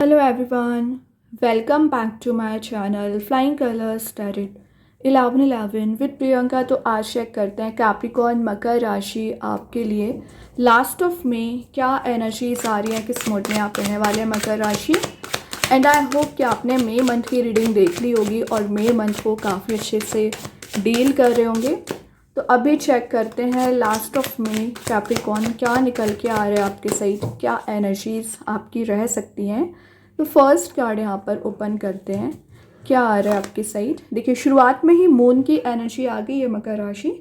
Hello everyone, welcome back to my channel Flying Colors Tarot 1111 with Priyanka. तो आज check करते हैं कैप्रिकॉर्न मकर राशि आपके लिए लास्ट ऑफ में क्या एनर्जीज आ रही है, किस मोड में आप रहने वाले हैं मकर राशि। एंड आई होप कि आपने मई मंथ की रीडिंग देख ली होगी और मई मंथ को काफ़ी अच्छे से डील कर रहे होंगे। तो अभी चेक करते हैं लास्ट ऑफ में कैप्रिकॉर्न क्या निकल के आ रहा है आपके साइड, क्या एनर्जीज आपकी रह सकती हैं। तो फर्स्ट कार्ड यहाँ पर ओपन करते हैं, क्या आ रहा है आपकी साइड। देखिए शुरुआत में ही मून की एनर्जी आ गई है मकर राशि।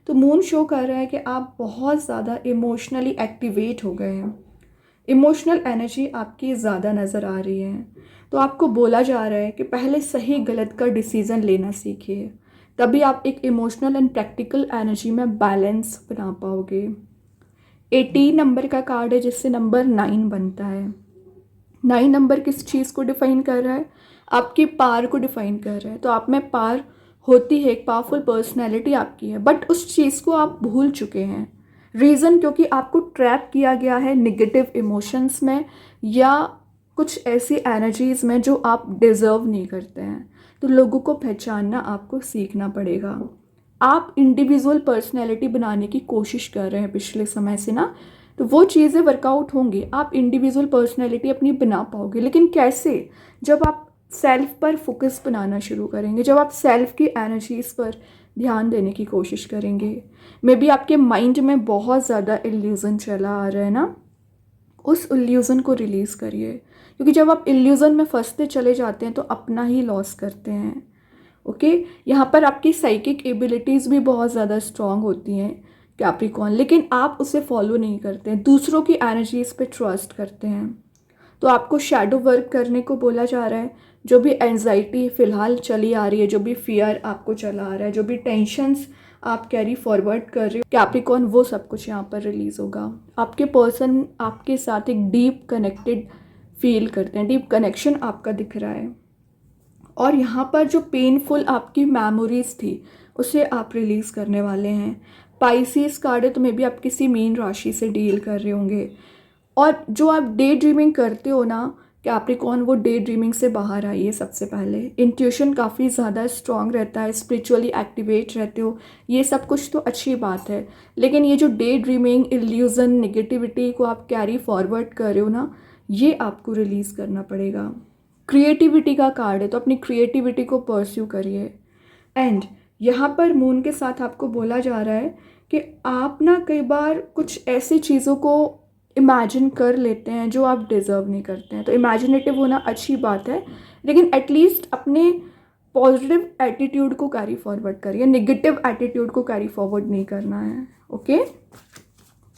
तो मून शो कर रहा है कि आप बहुत ज़्यादा इमोशनली एक्टिवेट हो गए हैं, इमोशनल एनर्जी आपकी ज़्यादा नज़र आ रही है। तो आपको बोला जा रहा है कि पहले सही गलत का डिसीज़न लेना सीखिए, तभी आप एक इमोशनल एंड प्रैक्टिकल एनर्जी में बैलेंस बना पाओगे। 18 नंबर का कार्ड है जिससे नंबर 9 बनता है। 9 नंबर किस चीज़ को डिफाइन कर रहा है, आपकी पावर को डिफाइन कर रहा है। तो आप में पावर होती है, एक पावरफुल पर्सनैलिटी आपकी है, बट उस चीज़ को आप भूल चुके हैं। रीज़न क्योंकि आपको ट्रैप किया गया है नेगेटिव इमोशंस में या कुछ ऐसी एनर्जीज़ में जो आप डिज़र्व नहीं करते हैं। तो लोगों को पहचानना आपको सीखना पड़ेगा। आप इंडिविजुअल पर्सनैलिटी बनाने की कोशिश कर रहे हैं पिछले समय से ना, तो वो चीज़ें वर्कआउट होंगी, आप इंडिविजुअल पर्सनैलिटी अपनी बना पाओगे। लेकिन कैसे, जब आप सेल्फ पर फोकस बनाना शुरू करेंगे, जब आप सेल्फ की एनर्जीज़ पर ध्यान देने की कोशिश करेंगे। मे बी आपके माइंड में बहुत ज़्यादा इल्यूज़न चला आ रहा है ना, उस इल्यूज़न को रिलीज़ करिए। क्योंकि जब आप इल्यूज़न में फंसते चले जाते हैं तो अपना ही लॉस करते हैं। ओके, यहाँ पर आपकी साइकिक एबिलिटीज़ भी बहुत ज़्यादा स्ट्रॉन्ग होती हैं कैप्रिकॉर्न, लेकिन आप उसे फॉलो नहीं करते हैं, दूसरों की एनर्जीज़ पे ट्रस्ट करते हैं। तो आपको शैडो वर्क करने को बोला जा रहा है। जो भी एंजाइटी फ़िलहाल चली आ रही है, जो भी फियर आपको चला आ रहा है, जो भी टेंशन्स आप कैरी फॉरवर्ड कर रहे हो कैप्रिकॉर्न, वो सब कुछ यहाँ पर रिलीज़ होगा। आपके पर्सन आपके साथ एक डीप कनेक्टेड फील करते हैं, डीप कनेक्शन आपका दिख रहा है। और यहाँ पर जो पेनफुल आपकी मेमोरीज थी उसे आप रिलीज़ करने वाले हैं। पाइसिस कार्ड है, तो मे भी आप किसी मीन राशि से डील कर रहे होंगे। और जो आप डे ड्रीमिंग करते हो ना कैप्रिकॉर्न, वो डे ड्रीमिंग से बाहर आइए। सबसे पहले इंट्यूशन काफ़ी ज़्यादा स्ट्रॉन्ग रहता है, स्पिरिचुअली एक्टिवेट रहते हो, ये सब कुछ तो अच्छी बात है। लेकिन ये जो डे ड्रीमिंग, इल्यूज़न, नेगेटिविटी को आप कैरी फॉरवर्ड कर रहे हो ना, ये आपको रिलीज़ करना पड़ेगा। क्रिएटिविटी का कार्ड है, तो अपनी क्रिएटिविटी को परस्यू करिए। एंड यहाँ पर मून के साथ आपको बोला जा रहा है कि आप ना कई बार कुछ ऐसी चीज़ों को इमेजिन कर लेते हैं जो आप डिज़र्व नहीं करते हैं। तो इमेजिनेटिव होना अच्छी बात है, लेकिन एटलीस्ट अपने पॉजिटिव एटीट्यूड को कैरी फॉरवर्ड करिए, नेगेटिव एटीट्यूड को कैरी फॉरवर्ड नहीं करना है। ओके,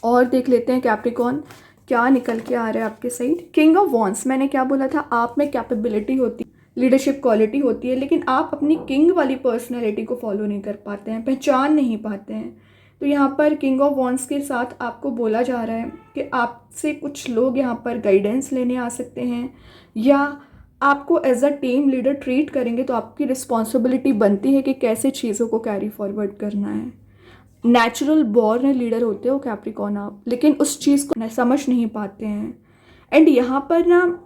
और देख लेते हैं कैप्रिकॉर्न क्या निकल के आ रहा है आपके साइड। किंग ऑफ वॉन्ड्स, मैंने क्या बोला था, आप में कैपेबिलिटी होती है, लीडरशिप क्वालिटी होती है, लेकिन आप अपनी किंग वाली पर्सनैलिटी को फॉलो नहीं कर पाते हैं, पहचान नहीं पाते हैं। तो यहाँ पर किंग ऑफ वॉन्ड्स के साथ आपको बोला जा रहा है कि आपसे कुछ लोग यहाँ पर गाइडेंस लेने आ सकते हैं, या आपको as a team leader treat करेंगे। तो आपकी रिस्पॉन्सिबिलिटी बनती है कि कैसे चीज़ों को कैरी फॉरवर्ड करना है। नेचुरल बॉर्न लीडर होते हो कैप्रिकॉर्न आप, लेकिन उस चीज़ को समझ नहीं पाते हैं। एंड यहाँ पर ना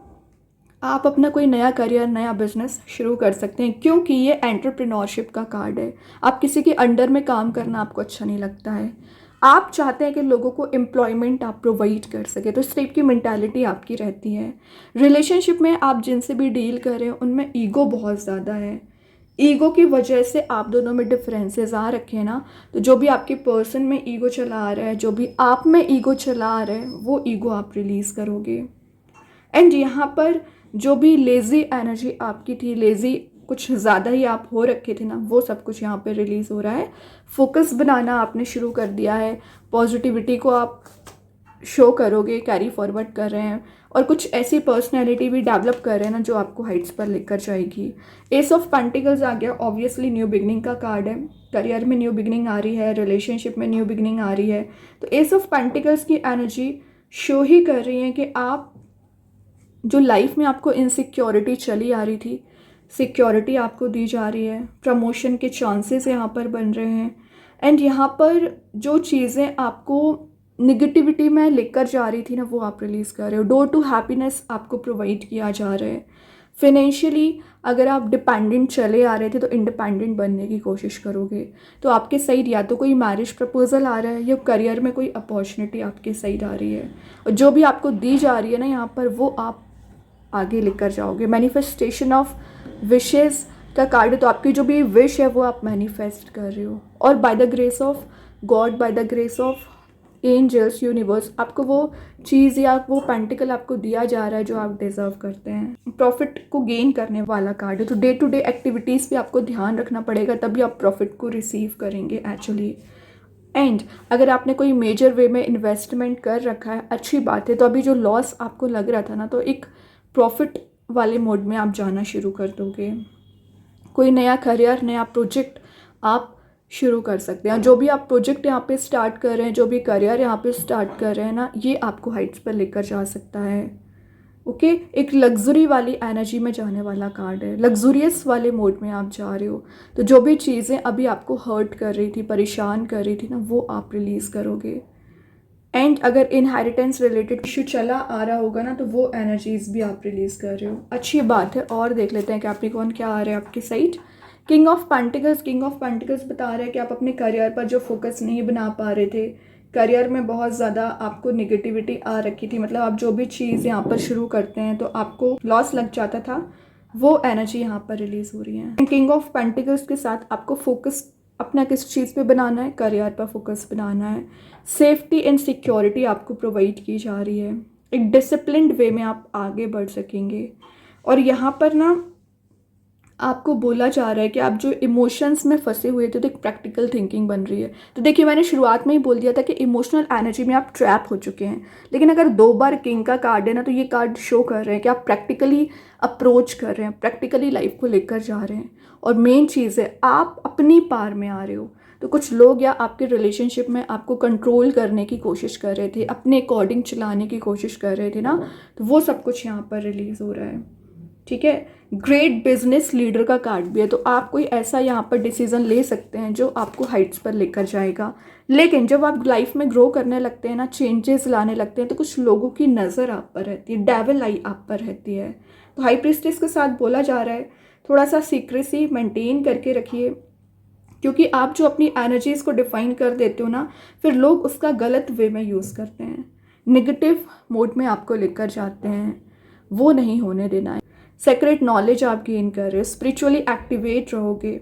आप अपना कोई नया करियर, नया बिजनेस शुरू कर सकते हैं, क्योंकि ये एंटरप्रेन्योरशिप का कार्ड है। आप किसी के अंडर में काम करना आपको अच्छा नहीं लगता है, आप चाहते हैं कि लोगों को एम्प्लॉयमेंट आप प्रोवाइड कर सके। तो इस टाइप की मेंटालिटी आपकी रहती है। रिलेशनशिप में आप जिनसे भी डील कर रहे हो उनमें ईगो बहुत ज़्यादा है, ईगो की वजह से आप दोनों में डिफरेंसेस आ रखे हैं ना। तो जो भी आपके पर्सन में ईगो चला आ रहा है, जो भी आप में ईगो चला आ रहा है, वो ईगो आप रिलीज़ करोगे। एंड यहाँ पर जो भी लेज़ी एनर्जी आपकी थी, लेज़ी कुछ ज़्यादा ही आप हो रखे थे ना, वो सब कुछ यहाँ पे रिलीज़ हो रहा है। फोकस बनाना आपने शुरू कर दिया है, पॉजिटिविटी को आप शो करोगे, कैरी फॉरवर्ड कर रहे हैं, और कुछ ऐसी पर्सनैलिटी भी डेवलप कर रहे हैं ना जो आपको हाइट्स पर लेकर जाएगी। एस ऑफ पेंटिकल्स आ गया, ऑब्वियसली न्यू बिगनिंग का कार्ड है। करियर में न्यू बिगनिंग आ रही है, रिलेशनशिप में न्यू बिगनिंग आ रही है। तो एस ऑफ पेंटिकल्स की एनर्जी शो ही कर रही है कि आप जो लाइफ में आपको इनसिक्योरिटी चली आ रही थी, सिक्योरिटी आपको दी जा रही है, प्रमोशन के चांसेस यहाँ पर बन रहे हैं। एंड यहाँ पर जो चीज़ें आपको निगेटिविटी में लेकर जा रही थी ना, वो आप रिलीज़ कर रहे हो। डोर टू हैप्पीनेस आपको प्रोवाइड किया जा रहा है। फिनेंशियली अगर आप डिपेंडेंट चले आ रहे थे तो इंडिपेंडेंट बनने की कोशिश करोगे। तो आपके साइड या तो कोई मैरिज प्रपोजल आ रहा है या करियर में कोई अपॉर्चुनिटी आपके साइड आ रही है, और जो भी आपको दी जा रही है ना यहाँ पर, वो आप आगे लेकर जाओगे। मैनिफेस्टेशन ऑफ विशेज़ का कार्ड है, तो आपकी जो भी विश है वो आप मैनिफेस्ट कर रहे हो। और by the grace of God, by the grace of angels, universe, आपको वो चीज़ या वो पेंटिकल आपको दिया जा रहा है जो आप डिज़र्व करते हैं। प्रॉफिट को गेन करने वाला कार्ड है, तो डे टू डे एक्टिविटीज़ पे आपको ध्यान रखना पड़ेगा, तभी आप प्रॉफिट को रिसीव करेंगे एक्चुअली। एंड अगर आपने कोई मेजर वे में इन्वेस्टमेंट कर रखा है, अच्छी बात है। तो अभी जो लॉस आपको लग रहा था ना, तो एक प्रॉफिट वाले मोड में आप जाना शुरू कर दोगे। कोई नया करियर, नया प्रोजेक्ट आप शुरू कर सकते हैं। जो भी आप प्रोजेक्ट यहाँ पे स्टार्ट कर रहे हैं, जो भी करियर यहाँ पे स्टार्ट कर रहे हैं ना, ये आपको हाइट्स पर लेकर जा सकता है। ओके, एक लग्जरी वाली एनर्जी में जाने वाला कार्ड है। लग्जूरियस वाले मोड में आप जा रहे हो। तो जो भी चीज़ें अभी आपको हर्ट कर रही थी, परेशान कर रही थी ना, वो आप रिलीज़ करोगे। एंड अगर इनहेरिटेंस रिलेटेड इशू चला आ रहा होगा ना, तो वो एनर्जीज भी आप रिलीज़ कर रहे हो। अच्छी बात है। और देख लेते हैं कैप्रिकॉर्न क्या आ रहा है आपकी side. King of pentacles, king of pentacles बता रहा है कि आप अपने करियर पर जो फोकस नहीं बना पा रहे थे, करियर में बहुत ज़्यादा आपको निगेटिविटी आ रखी थी, मतलब आप जो भी चीज़ यहाँ पर शुरू करते हैं तो आपको लॉस लग जाता था, वो एनर्जी यहाँ पर रिलीज़ हो रही है। किंग ऑफ पेंटिकल्स के साथ आपको फोकस अपना किस चीज़ पे बनाना है, करियर पर फोकस बनाना है। सेफ्टी एंड सिक्योरिटी आपको प्रोवाइड की जा रही है। एक डिसिप्लिन्ड वे में आप आगे बढ़ सकेंगे। और यहाँ पर ना आपको बोला जा रहा है कि आप जो इमोशंस में फंसे हुए थे, तो एक प्रैक्टिकल थिंकिंग बन रही है। तो देखिए, मैंने शुरुआत में ही बोल दिया था कि इमोशनल एनर्जी में आप ट्रैप हो चुके हैं। लेकिन अगर 2 बार किंग का कार्ड है ना, तो ये कार्ड शो कर रहे हैं कि आप प्रैक्टिकली अप्रोच कर रहे हैं, प्रैक्टिकली लाइफ को लेकर जा रहे हैं। और मेन चीज़ है, आप अपनी पार में आ रहे हो। तो कुछ लोग या आपके रिलेशनशिप में आपको कंट्रोल करने की कोशिश कर रहे थे, अपने अकॉर्डिंग चलाने की कोशिश कर रहे थे ना, तो वो सब कुछ यहाँ पर रिलीज़ हो रहा है। ठीक है। ग्रेट बिजनेस लीडर का कार्ड भी है, तो आप कोई ऐसा यहाँ पर डिसीजन ले सकते हैं जो आपको हाइट्स पर लेकर जाएगा। लेकिन जब आप लाइफ में ग्रो करने लगते हैं ना, चेंजेस लाने लगते हैं, तो कुछ लोगों की नज़र आप पर रहती है, डेविल आई आप पर रहती है। तो हाई प्रीस्टेस के साथ बोला जा रहा है थोड़ा सा सीक्रेसी मेंटेन करके रखिए, क्योंकि आप जो अपनी एनर्जीज़ को डिफाइन कर देते हो ना, फिर लोग उसका गलत वे में यूज़ करते हैं, नेगेटिव मोड में आपको लेकर जाते हैं। वो नहीं होने देना है। सेक्रेट नॉलेज आप गेन कर रहे हो, स्पिरिचुअली एक्टिवेट रहोगे।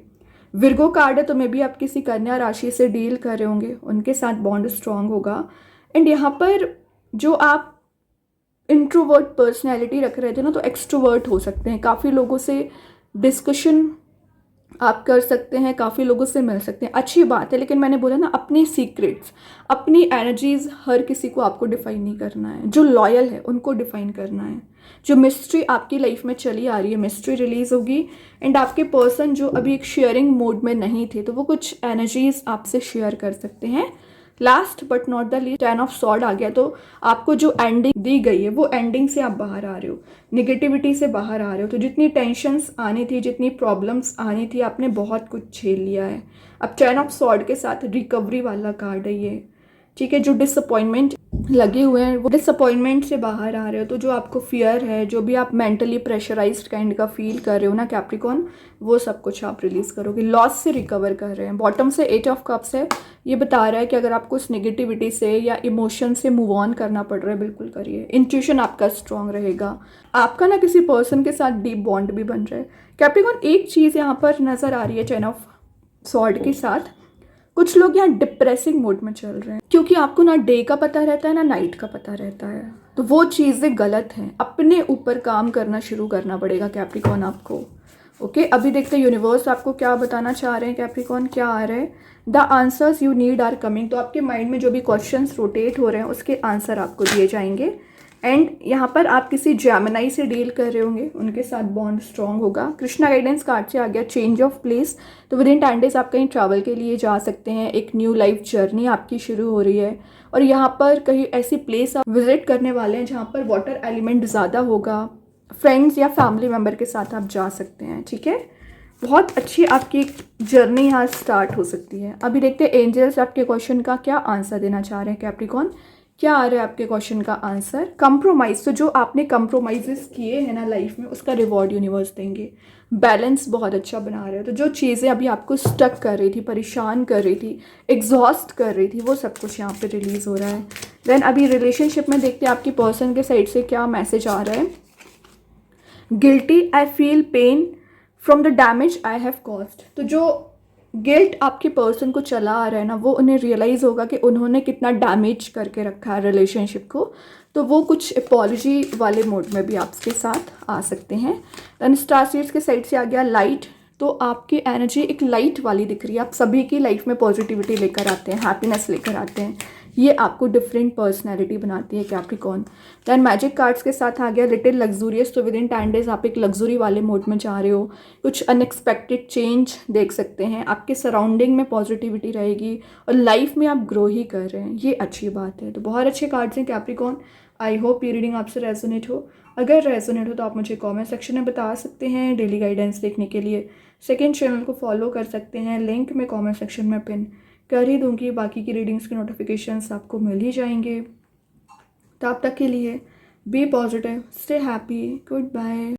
विर्गो कार्ड है, तो मे भी आप किसी कन्या राशि से डील कर रहे होंगे, उनके साथ बॉन्ड स्ट्रांग होगा। एंड यहाँ पर जो आप इंट्रोवर्ट पर्सनैलिटी रख रहे थे ना, तो एक्सट्रोवर्ट हो सकते हैं। काफ़ी लोगों से डिस्कशन आप कर सकते हैं, काफ़ी लोगों से मिल सकते हैं, अच्छी बात है। लेकिन मैंने बोला ना, अपनी सीक्रेट्स, अपनी एनर्जीज़ हर किसी को आपको डिफाइन नहीं करना है। जो लॉयल है उनको डिफाइन करना है। जो मिस्ट्री आपकी लाइफ में चली आ रही है, मिस्ट्री रिलीज़ होगी। एंड आपके पर्सन जो अभी एक शेयरिंग मोड में नहीं थे, तो वो कुछ एनर्जीज़ आपसे शेयर कर सकते हैं। Last but not the least, 10 of sword आ गया। तो आपको जो एंडिंग दी गई है, वो एंडिंग से आप बाहर आ रहे हो, निगेटिविटी से बाहर आ रहे हो। तो जितनी टेंशन्स आनी थी, जितनी प्रॉब्लम्स आनी थी, आपने बहुत कुछ झेल लिया है। अब 10 ऑफ सॉर्ड के साथ रिकवरी वाला कार्ड है ये। ठीक है। जो डिसअपॉइंटमेंट लगे हुए हैं, वो डिसअपॉइंटमेंट से बाहर आ रहे हो। तो जो आपको फियर है, जो भी आप मेंटली प्रेशराइज्ड काइंड का फील कर रहे हो ना कैप्रिकॉर्न, वो सब कुछ आप रिलीज़ करोगे। लॉस से रिकवर कर रहे हैं। बॉटम से 8 ऑफ कप्स है, ये बता रहा है कि अगर आपको उस नेगेटिविटी से या इमोशन से मूव ऑन करना पड़ रहा है, बिल्कुल करिए। इंट्यूशन आपका स्ट्रांग रहेगा। आपका ना किसी पर्सन के साथ डीप बॉन्ड भी बन रहा है कैप्रिकॉर्न। एक चीज़ यहाँ पर नज़र आ रही है 10 ऑफ सॉर्ड के साथ, कुछ लोग यहाँ डिप्रेसिंग मोड में चल रहे हैं, क्योंकि आपको ना डे का पता रहता है ना नाइट का पता रहता है। तो वो चीज़ें गलत हैं। अपने ऊपर काम करना शुरू करना पड़ेगा कैप्रिकॉर्न आपको। ओके, अभी देखते हैं यूनिवर्स आपको क्या बताना चाह रहे हैं कैप्रिकॉर्न। क्या आ रहे हैं? The answers you need are coming. तो आपके माइंड में जो भी क्वेश्चंस रोटेट हो रहे हैं, उसके आंसर आपको दिए जाएंगे। एंड यहाँ पर आप किसी जेमिनी से डील कर रहे होंगे, उनके साथ बॉन्ड स्ट्रांग होगा। कृष्णा गाइडेंस कार्ड से आ गया चेंज ऑफ प्लेस। तो विद इन 10 डेज आप कहीं ट्रैवल के लिए जा सकते हैं। एक न्यू लाइफ जर्नी आपकी शुरू हो रही है। और यहाँ पर कहीं ऐसी प्लेस आप विजिट करने वाले हैं जहाँ पर वाटर एलिमेंट ज़्यादा होगा। फ्रेंड्स या फैमिली मेम्बर के साथ आप जा सकते हैं। ठीक है। बहुत अच्छी आपकी जर्नी यहाँ स्टार्ट हो सकती है। अभी देखते हैं एंजल्स आपके क्वेश्चन का क्या आंसर देना चाह रहे हैं कैप्रिकॉर्न। क्या आ रहा है आपके क्वेश्चन का आंसर? कंप्रोमाइज़। तो जो आपने कंप्रोमाइज़ेस किए हैं ना लाइफ में, उसका रिवॉर्ड यूनिवर्स देंगे। बैलेंस बहुत अच्छा बना रहे हो, तो जो चीज़ें अभी आपको स्टक कर रही थी, परेशान कर रही थी, एग्जॉस्ट कर रही थी, वो सब कुछ यहाँ पे रिलीज़ हो रहा है। देन अभी रिलेशनशिप में देखते हैं आपकी पर्सन के साइड से क्या मैसेज आ रहा है। Guilty, I feel pain from the damage I have caused. तो जो गिल्ट आपके पर्सन को चला आ रहा है ना, वो उन्हें रियलाइज़ होगा कि उन्होंने कितना डैमेज करके रखा है रिलेशनशिप को। तो वो कुछ अपॉलॉजी वाले मोड में भी आपके साथ आ सकते हैं। देन स्टार सीड्स के साइड से आ गया लाइट। तो आपकी एनर्जी एक लाइट वाली दिख रही है। आप सभी की लाइफ में पॉजिटिविटी लेकर आते हैं, हैप्पीनेस लेकर आते हैं। ये आपको डिफरेंट पर्सनैलिटी बनाती है कैप्रिकॉर्न। दैन मैजिक कार्ड्स के साथ आ गया लिटिल लग्जूरियस। तो विद इन 10 डेज आप एक लग्जरी वाले मोड में जा रहे हो। कुछ अनएक्सपेक्टेड चेंज देख सकते हैं। आपके सराउंडिंग में पॉजिटिविटी रहेगी और लाइफ में आप ग्रो ही कर रहे हैं, ये अच्छी बात है। तो बहुत अच्छे कार्ड्स हैं कैप्रिकॉर्न। आई होप ये रीडिंग आपसे रेजोनेट हो। अगर रेजोनेट हो तो आप मुझे कमेंट सेक्शन में बता सकते हैं। डेली गाइडेंस देखने के लिए सेकंड चैनल को फॉलो कर सकते हैं, लिंक मैं कमेंट सेक्शन में पिन कर ही दूंगी। बाकी की रीडिंग्स के नोटिफिकेशंस आपको मिल ही जाएंगे। तब तक के लिए be positive, stay happy, good bye.